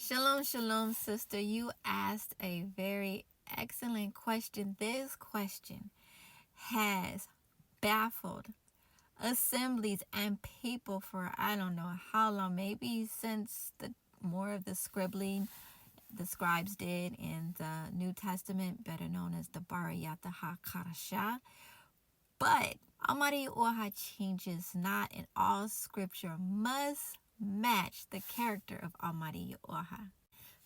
Shalom, shalom, sister. You asked a very excellent question. This question has baffled assemblies and people for I don't know how long, maybe since the more of the scribbling the scribes did in the New Testament, better known as the YaHUaH. But Almighty YaHUaH changes not, and all scripture must match the character of Almighty YaHUaH.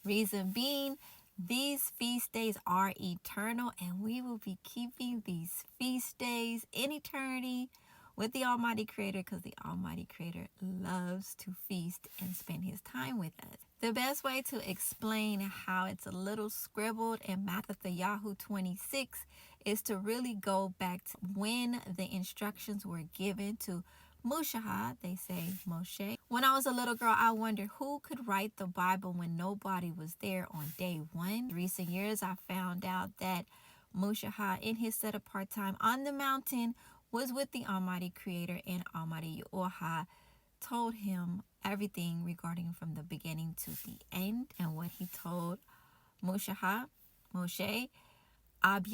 Reason being, these feast days are eternal, and we will be keeping these feast days in eternity with the Almighty Creator, because the Almighty Creator loves to feast and spend his time with us. The best way to explain how it's a little scribbled in Matthew YaHUaH 26 is to really go back to when the instructions were given to Mushaha, they say Moshe. When I was a little girl, I wondered who could write the Bible when nobody was there on day one. In recent years, I found out that Mushaha, in his set apart time on the mountain, was with the Almighty Creator, and Almighty YaHUaH told him everything regarding from the beginning to the end. And what he told Moshe, Ab,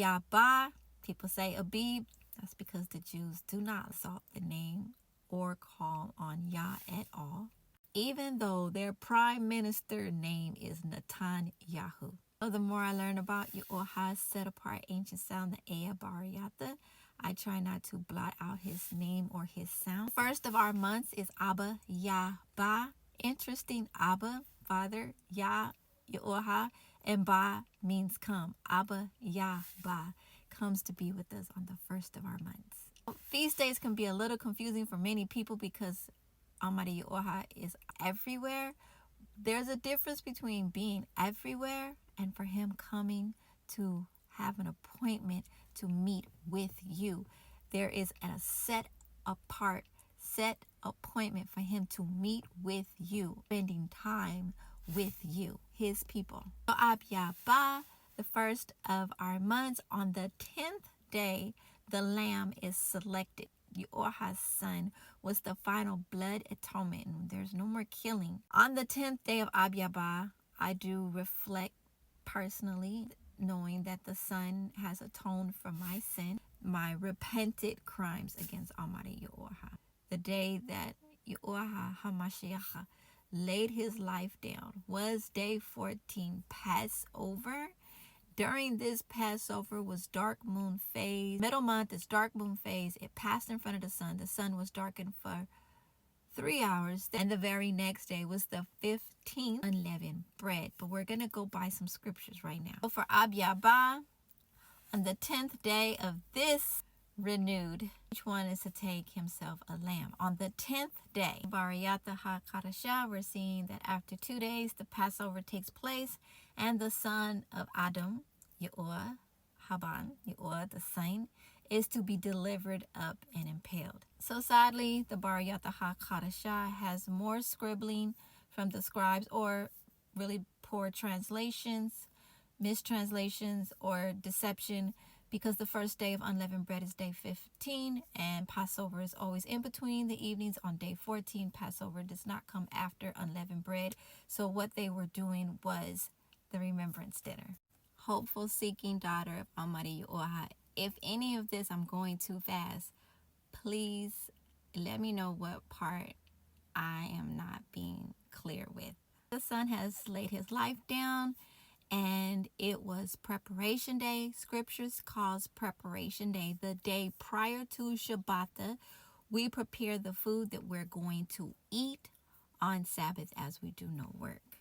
people say Abib. That's because the Jews do not exalt the name or call on Yah at all, even though their prime minister name is Netanyahu. So the more I learn about YaHUaH's set apart ancient sound, the Ea Bariyata, I try not to blot out his name or his sound. First of our months is Abba Yah-Ba. Interesting, Abba, Father, Yah, YaHUaH, and Ba means come. Abba Yah-Ba comes to be with us on the first of our months. Feast days can be a little confusing for many people because Almighty YaHUaH is everywhere. There's a difference between being everywhere and for him coming to have an appointment to meet with you. There is a set appointment for him to meet with you, spending time with you, his people. So Ab Yah-Ba, the first of our months, on the 10th day, the lamb is selected. YaHUaH's son was the final blood atonement. There's no more killing. On the 10th day of Ab Yah-Ba, I do reflect personally, knowing that the son has atoned for my sin, my repented crimes against Almighty YaHUaH. The day that YaHUaH HaMashiach laid his life down was day 14, Passover. During this Passover was dark moon phase. Middle month is dark moon phase. It passed in front of the sun. The sun was darkened for 3 hours. And the very next day was the 15th unleavened bread. But we're going to go by some scriptures right now. So for Ab Yah-Ba, on the 10th day of this renewed, each one is to take himself a lamb. On the 10th day, YaHUaH, we're seeing that after 2 days, the Passover takes place, and the son of Adam, YaHUaH, YaHUaH, the son, is to be delivered up and impaled. So sadly, the YaHUaH has more scribbling from the scribes, or really poor translations, mistranslations, or deception, because the first day of unleavened bread is day 15, and Passover is always in between the evenings on day 14. Passover does not come after unleavened bread. So what they were doing was the remembrance dinner. Hopeful seeking daughter of Almighty YaHUaH, if any of this I'm going too fast, please let me know what part I am not being clear with. The son has laid his life down, and it was preparation day. Scriptures calls preparation day the day prior to Shabbat. We prepare the food that we're going to eat on Sabbath, as we do no work.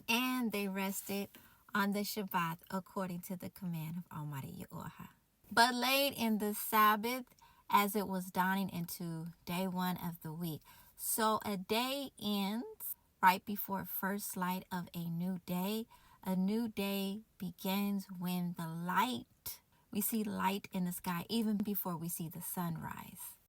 And they rested on the Shabbat according to the command of Almighty YaHUaH. But late in the Sabbath, as it was dawning into day one of the week. So a day ends right before first light of a new day. A new day begins when we see light in the sky, even before we see the sunrise.